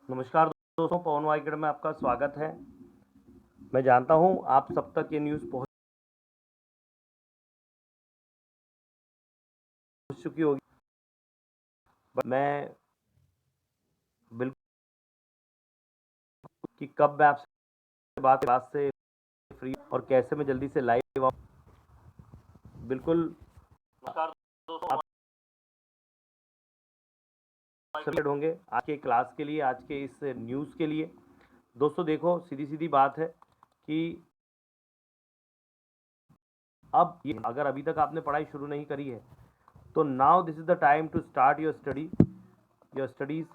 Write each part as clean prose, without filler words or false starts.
नमस्कार दोस्तों, पवन वाइगड़ में आपका स्वागत है। मैं जानता हूं आप सब तक ये न्यूज़ पहुंच चुकी होगी। मैं बिल्कुल कि कब मैं आपसे बात से फ्री और कैसे मैं जल्दी से लाइव आऊं। बिल्कुल नमस्कार दोस्तों, आप सब होंगे आज के क्लास के लिए, आज के इस न्यूज़ के लिए। दोस्तों देखो, सीधी सीधी बात है कि अब ये अगर अभी तक आपने पढ़ाई शुरू नहीं करी है तो now this is the time to start your studies.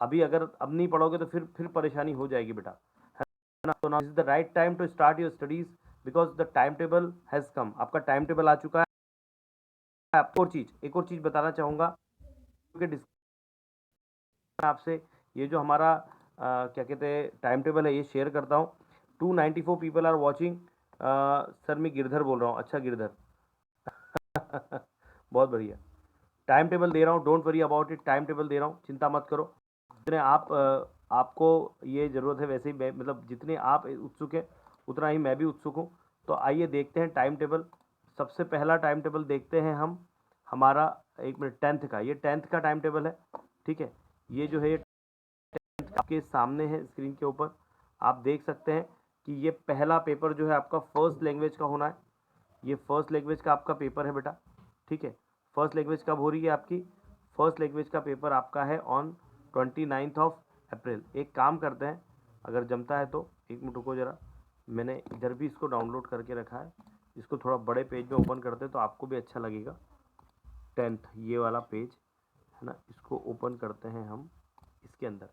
अभी अगर अब नहीं पढ़ोगे तो फिर परेशानी हो जाएगी बेटा, है ना। तो now this is the right time to start your studies because the time table has come. आपका टाइम टेबल आ चुका है। एक और चीज़ बताना चाहूँगा कि आपसे ये जो हमारा क्या कहते हैं टाइम टेबल है ये शेयर करता हूँ। 294 पीपल आर वॉचिंग। सर मैं गिरधर बोल रहा हूँ। अच्छा गिरधर बहुत बढ़िया। टाइम टेबल दे रहा हूँ, don't worry about it. Time table दे रहा हूँ, चिंता मत करो। जितने आपको ये ज़रूरत है वैसे ही मैं मतलब जितने आप उत्सुक हैं उतना ही मैं भी उत्सुक हूँ। तो आइए देखते हैं टाइम टेबल। सबसे पहला टाइम टेबल देखते हैं हम हमारा। एक मिनट, 10th का, ये 10th का टाइम टेबल है। ठीक है, ये जो है ये 10th आपके सामने है स्क्रीन के ऊपर। आप देख सकते हैं कि ये पहला पेपर जो है आपका फर्स्ट लैंग्वेज का होना है। ये फर्स्ट लैंग्वेज का आपका पेपर है बेटा। ठीक है, फर्स्ट लैंग्वेज कब हो रही है आपकी? फर्स्ट लैंग्वेज का पेपर आपका है ऑन 29 अप्रैल। एक काम करते हैं, अगर जमता है तो एक मिनट रुको जरा। मैंने इधर भी इसको डाउनलोड करके रखा है। इसको थोड़ा बड़े पेज में ओपन करते हैं तो आपको भी अच्छा लगेगा। 10th ये वाला पेज है ना, इसको ओपन करते हैं हम इसके अंदर।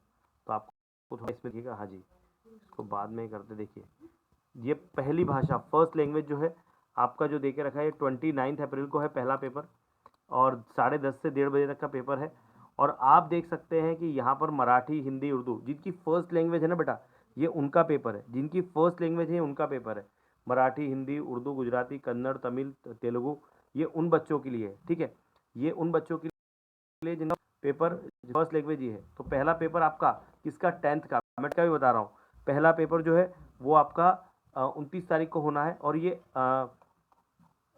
तो आपको थोड़ा इसमें दिखेगा। हाँ जी, इसको बाद में करते। देखिए, ये पहली भाषा फर्स्ट लैंग्वेज जो है आपका जो दे के रखा है, 29 अप्रैल को है पहला पेपर। और 10:30 से 1:30 बजे तक का पेपर है। और आप देख सकते हैं कि यहाँ पर मराठी, हिंदी, उर्दू जिनकी फर्स्ट लैंग्वेज है ना बेटा, ये उनका पेपर है। जिनकी फर्स्ट लैंग्वेज है उनका पेपर है। मराठी, हिंदी, उर्दू, गुजराती, कन्नड़, तमिल, तेलुगु, ये उन बच्चों के लिए है। ठीक है, ये उन बच्चों के लिए जिनका पेपर फर्स्ट लैंग्वेज ही है। तो पहला पेपर आपका किसका? 10th का। मैं क्या भी बता रहा हूँ, पहला पेपर जो है वो आपका 29 तारीख को होना है। और ये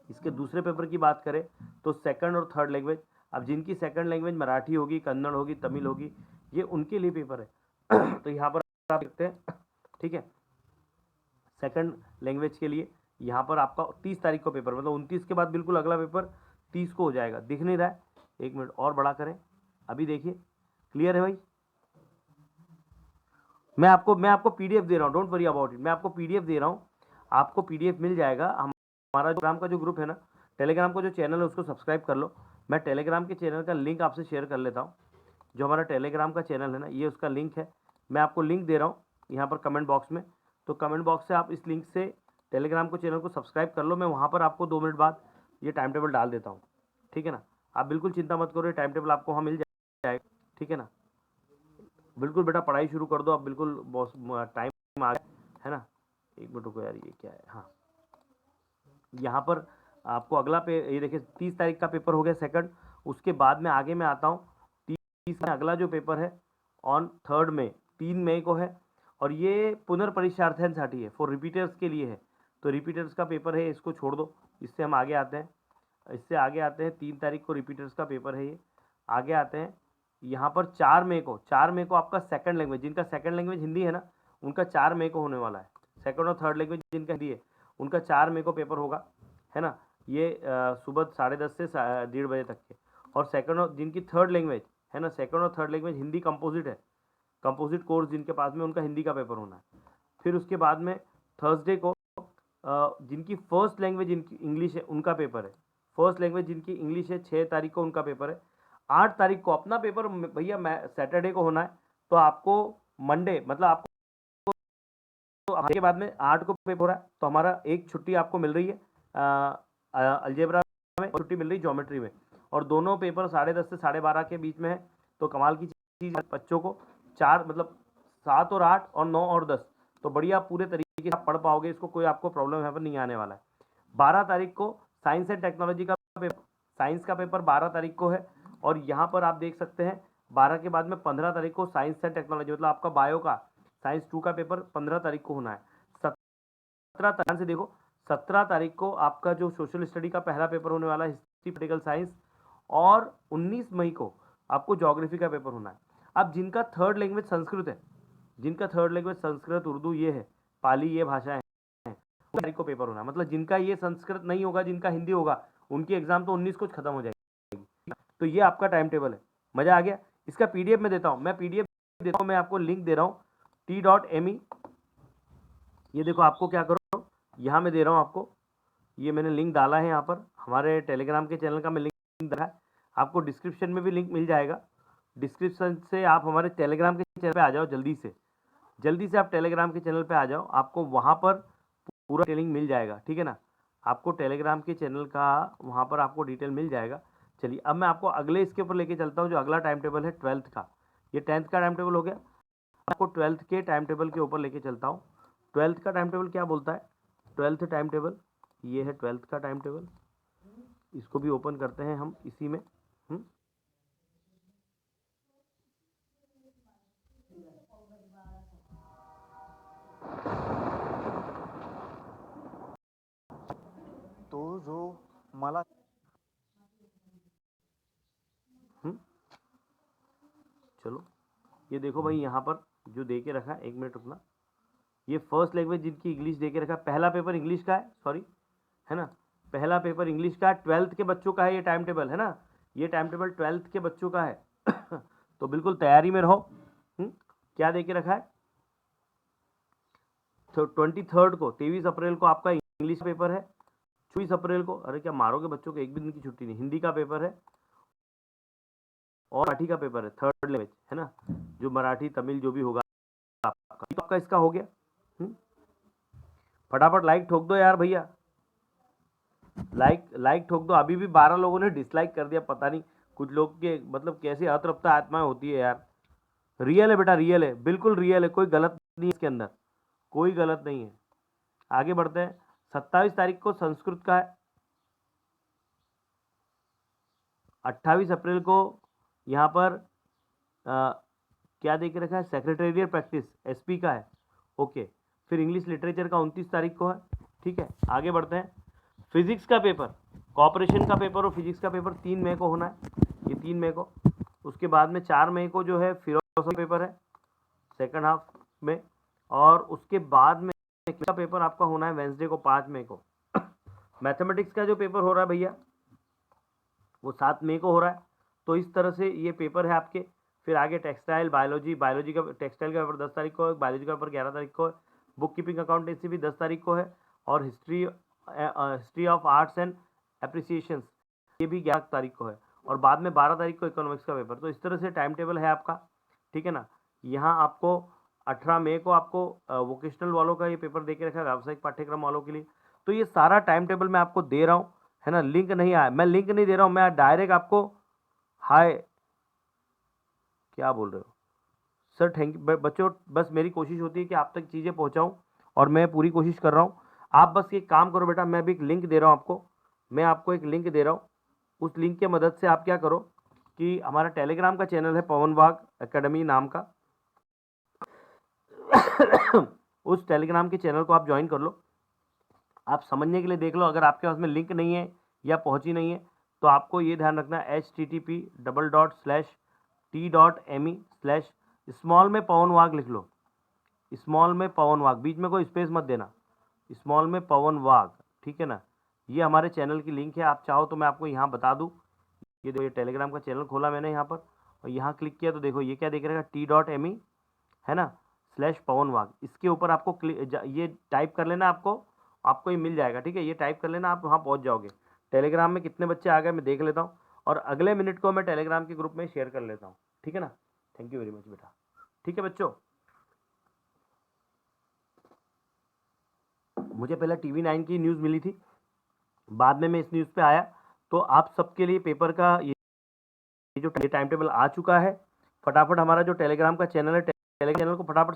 इसके दूसरे पेपर की बात करें तो सेकंड और थर्ड लैंग्वेज, अब जिनकी सेकंड लैंग्वेज मराठी होगी, कन्नड़ होगी, तमिल होगी, ये उनके लिए पेपर है। तो यहाँ पर आप देखते हैं। ठीक है, सेकंड लैंग्वेज के लिए यहाँ पर आपका 30 तारीख को पेपर, मतलब 29 के बाद बिल्कुल अगला पेपर 30 को हो जाएगा। दिख नहीं रहा है? एक मिनट और बड़ा करें। अभी देखिए, क्लियर है भाई? मैं आपको पीडीएफ दे रहा हूँ, डोंट वरी अबाउट इट। मैं आपको पीडीएफ दे रहा हूँ, आपको पीडीएफ मिल जाएगा। हमारा टेलीग्राम का जो ग्रुप है ना, टेलीग्राम का जो चैनल है उसको सब्सक्राइब कर लो। मैं टेलीग्राम के चैनल का लिंक आपसे शेयर कर लेता हूँ। जो हमारा टेलीग्राम का चैनल है ना, ये उसका लिंक है। मैं आपको लिंक दे रहा हूँ यहाँ पर कमेंट बॉक्स में। तो कमेंट बॉक्स से आप इस लिंक से टेलीग्राम को चैनल को सब्सक्राइब कर लो। मैं वहाँ पर आपको 2 मिनट बाद ये टाइम टेबल डाल देता हूँ। ठीक है ना, आप बिल्कुल चिंता मत करो, ये टाइम टेबल आपको वहाँ मिल जाएगा। ठीक है ना, बिल्कुल बेटा पढ़ाई शुरू कर दो आप। बिल्कुल बॉस, टाइम आ गया है ना। एक मिनट रुको यार, ये क्या है? हाँ, यहाँ पर आपको अगला ये देखिए 30 तारीख का पेपर हो गया सेकंड। उसके बाद में आगे मैं आता हूँ 30 में अगला जो पेपर है ऑन 3 मई, 3 मई को है। और ये पुनर्परीक्षार्थ्यांसाठी है, फॉर रिपीटर्स के लिए है। तो रिपीटर्स का पेपर है, इसको छोड़ दो। इससे हम आगे आते हैं, इससे आगे आते हैं। 3 तारीख को रिपीटर्स का पेपर है ये। आगे आते हैं यहाँ पर 4 मई को आपका सेकंड लैंग्वेज, जिनका सेकंड लैंग्वेज हिंदी है ना, उनका 4 मई को होने वाला है। सेकंड और थर्ड लैंग्वेज जिनका हिंदी है उनका 4 मई को पेपर होगा, है ना। ये सुबह 10:30 से 1:30 बजे तक के। और सेकंड और जिनकी थर्ड लैंग्वेज है ना, सेकंड और थर्ड लैंग्वेज हिंदी कंपोजिट है, कंपोजिट कोर्स जिनके पास में, उनका हिंदी का पेपर होना है। फिर उसके बाद में थर्सडे को जिनकी फर्स्ट लैंग्वेज इनकी इंग्लिश है उनका पेपर है। फर्स्ट लैंग्वेज जिनकी इंग्लिश है 6 तारीख को उनका पेपर है। 8 तारीख को अपना पेपर भैया मैं सैटरडे को होना है। तो आपको मंडे मतलब आपको तो के बाद में 8 को पेपर हो रहा है। तो हमारा एक छुट्टी आपको मिल रही है अलजेब्रा में, छुट्टी मिल रही है ज्योमेट्री में। और दोनों पेपर 10:30 से 12:30 के बीच में है। तो कमाल की चीज़, बच्चों को 4 मतलब 7 और 8 और 9 और 10, तो बढ़िया पूरे तरीके से आप पढ़ पाओगे इसको। कोई आपको प्रॉब्लम यहाँ पर नहीं आने वाला है। 12 तारीख को साइंस एंड टेक्नोलॉजी का पेपर, साइंस का पेपर 12 तारीख को है। और यहाँ पर आप देख सकते हैं 12 के बाद में 15 तारीख को साइंस एंड टेक्नोलॉजी, मतलब आपका बायो का साइंस 2 का पेपर 15 तारीख को होना है। 17 तारीख से देखो, 17 तारीख को आपका जो सोशल स्टडी का पहला पेपर होने वाला है, हिस्ट्री पॉलिटिकल साइंस, और 19 मई को आपको ज्योग्राफी का पेपर होना है। अब जिनका थर्ड लैंग्वेज संस्कृत है, जिनका थर्ड लैंग्वेज संस्कृत, उर्दू ये है, पाली ये भाषाएं हैं, तारीख को पेपर होना है। मतलब जिनका ये संस्कृत नहीं होगा, जिनका हिंदी होगा, उनकी एग्जाम तो 19 को खत्म हो जाएगी। तो ये आपका टाइम टेबल है। मजा आ गया। इसका पीडीएफ में देता हूँ, मैं पीडीएफ देता हूँ, मैं आपको लिंक दे रहा हूँ t.me। ये देखो, आपको क्या करो, यहाँ में दे रहा हूँ आपको, ये मैंने लिंक डाला है यहाँ पर, हमारे टेलीग्राम के चैनल का मैं लिंक दे रहा है आपको, डिस्क्रिप्शन में भी लिंक मिल जाएगा। डिस्क्रिप्शन से आप हमारे टेलीग्राम के चैनल पे आ जाओ, जल्दी से आप टेलीग्राम के चैनल पे आ जाओ, आपको वहाँ पर पूरा डिटेलिंग मिल जाएगा, ठीक है ना। आपको टेलीग्राम के चैनल का वहाँ पर आपको डिटेल मिल जाएगा। चलिए, अब मैं आपको अगले इसके ऊपर लेके चलता हूँ, जो अगला टाइम टेबल है 12th का। ये 10th का टाइम टेबल हो गया, आपको 12th के टाइम टेबल के ऊपर लेके चलता हूँ। 12th का टाइम टेबल क्या बोलता है? 12th टाइम टेबल ये है, 12th का टाइम टेबल। इसको भी ओपन करते हैं हम इसी में। तो जो मला चलो, ये देखो भाई, यहाँ पर जो दे के रखा है, 1 मिनट रुकना। ये फर्स्ट लैंग्वेज जिनकी इंग्लिश दे के रखा है, पहला पेपर इंग्लिश का है, सॉरी, है ना, पहला पेपर इंग्लिश का है, 12th के बच्चों का है ये टाइम टेबल, है ना, ये टाइम टेबल 12th के बच्चों का है। तो बिल्कुल तैयारी में रहो। क्या दे के रखा है? तो 23 को, 23 अप्रैल को आपका इंग्लिश पेपर है। 24 अप्रैल को, अरे क्या मारोगे बच्चों को, एक भी दिन की छुट्टी नहीं, हिंदी का पेपर है और मराठी का पेपर है, थर्ड लैंग्वेज, है ना, जो मराठी तमिल जो भी होगा आपका। तो आपका इसका हो गया। फटाफट लाइक ठोक दो यार भैया, लाइक ठोक दो। अभी भी 12 लोगों ने डिसलाइक कर दिया, पता नहीं कुछ लोग के मतलब कैसे अतृप्त आत्माएं होती है यार। रियल है बेटा, रियल है, बिल्कुल रियल है, कोई गलत नहीं है इसके अंदर, कोई गलत नहीं है। आगे बढ़ते हैं। 27 तारीख को संस्कृत का है। 28 अप्रैल को यहाँ पर क्या देख रखा है, सेक्रेटेरियल प्रैक्टिस एसपी का है, ओके। फिर इंग्लिश लिटरेचर का 29 तारीख को है, ठीक है। आगे बढ़ते हैं। फिजिक्स का पेपर, कॉपरेशन का पेपर और फिजिक्स का पेपर 3 मई को होना है, ये 3 मई को। उसके बाद में 4 मई को जो है फिलोसफी पेपर है सेकंड हाफ में, और उसके बाद में का पेपर आपका होना है वेंसडे को, 5 मई को। मैथमेटिक्स का जो पेपर हो रहा है भैया, वो 7 मई को हो रहा है। तो इस तरह से ये पेपर है आपके। फिर आगे टेक्सटाइल, बायोलॉजी का टेक्सटाइल का पेपर 10 तारीख को है, बायोलॉजी का पेपर 11 तारीख को है, बुक कीपिंग अकाउंटेंसी भी 10 तारीख को है, और history of arts and appreciation ये भी 11 तारीख को है, और बाद में 12 तारीख को इकोनॉमिक्स का पेपर। तो इस तरह से टाइम टेबल है आपका, ठीक है ना। यहाँ आपको 18 मई को आपको वोकेशनल वालों का ये पेपर दे के रखा है, व्यावसायिक पाठ्यक्रम वालों के लिए। तो ये सारा टाइम टेबल मैं आपको दे रहा हूँ, है ना। लिंक नहीं आया, मैं लिंक नहीं दे रहा हूँ, मैं डायरेक्ट आपको हाय, क्या बोल रहे हो सर, थैंक यू बच्चों। बस मेरी कोशिश होती है कि आप तक चीज़ें पहुँचाऊँ, और मैं पूरी कोशिश कर रहा हूँ। आप बस एक काम करो बेटा, मैं भी एक लिंक दे रहा हूँ आपको, मैं आपको एक लिंक दे रहा हूँ। उस लिंक की मदद से आप क्या करो कि हमारा टेलीग्राम का चैनल है पवन वाघ एकेडमी नाम का, उस टेलीग्राम के चैनल को आप ज्वाइन कर लो। आप समझने के लिए देख लो, अगर आपके पास में लिंक नहीं है या पहुंची नहीं है, तो आपको ये ध्यान रखना है http:/t.me/ स्मॉल में पवन वाघ लिख लो, स्मॉल में पवन वाघ, बीच में कोई स्पेस मत देना, स्मॉल में पवन वाघ, ठीक है ना। ये हमारे चैनल की लिंक है, आप चाहो तो मैं आपको यहाँ बता दूँ। ये देखो, ये टेलीग्राम का चैनल खोला मैंने यहाँ पर, और यहाँ क्लिक किया तो देखो ये क्या देख रहेगा, t.me, है ना, /पवन वाघ। इसके ऊपर आपको ये टाइप कर लेना, आपको ये मिल जाएगा, ठीक है। ये टाइप कर लेना, आप वहाँ पहुँच जाओगे। टेलीग्राम में कितने बच्चे आ गए मैं देख लेता हूँ, और अगले मिनट को मैं टेलीग्राम के ग्रुप में शेयर कर लेता हूँ, ठीक है ना। थैंक यू वेरी मच बेटा, ठीक है बच्चों। मुझे पहले TV9 की न्यूज़ मिली थी, बाद में मैं इस न्यूज़ पे आया। तो आप सबके लिए पेपर का ये जो टाइम टेबल आ चुका है। फटाफट हमारा जो टेलीग्राम का चैनल है, टेलीग्राम चैनल को फटाफट